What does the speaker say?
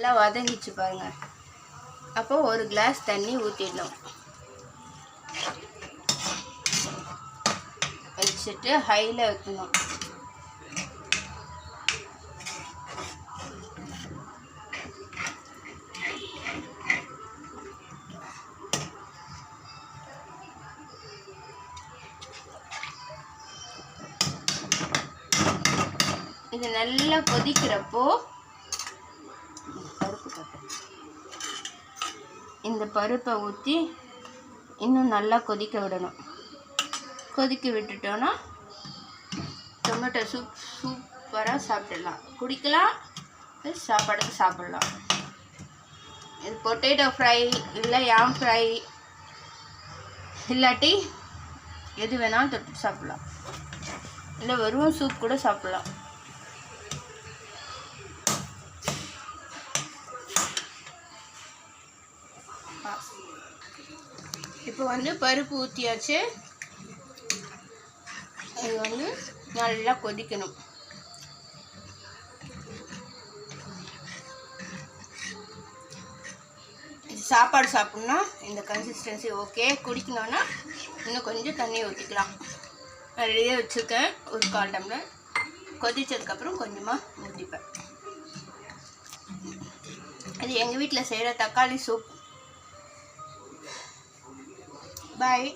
நல்லா வதங்கிச்சு பாருங்கள். அப்போ ஒரு கிளாஸ் தண்ணி ஊற்றிடணும். வச்சுட்டு ஹையில் வைக்கணும். இது நல்லா கொதிக்கிறப்போ இந்த பருப்பை ஊற்றி இன்னும் நல்லா கொதிக்க விடணும். கொதிக்க விட்டுட்டோன்னா டொமேட்டோ சூப்பராக சாப்பிடலாம். குடிக்கலாம், சாப்பாடுக்கு சாப்பிடலாம். இது பொட்டேட்டோ ஃப்ரை இல்லை யாம் ஃப்ரை இல்லாட்டி எது வேணாலும் தொட்டு சாப்பிடலாம். இல்லை வெறும் சூப் கூட சாப்பிடலாம். இப்போ பருப்பு ஊற்றியாச்சு. இது நல்லா கொதிக்கணும். சாப்பாடு சாப்பிட்ணுன்னா இந்த கன்சிஸ்டன்சி ஓகே. குடிக்கணுன்னா இன்னும் கொஞ்சம் தண்ணி ஊற்றிக்கலாம். நான் ரெடியாக வச்சுருக்கேன் ஒரு 1/4 டம்ளர். கொதித்ததுக்கப்புறம் கொஞ்சமாக ஊற்றிப்பேன். இது எங்கள் வீட்டில் செய்கிற தக்காளி சூப். பாய்.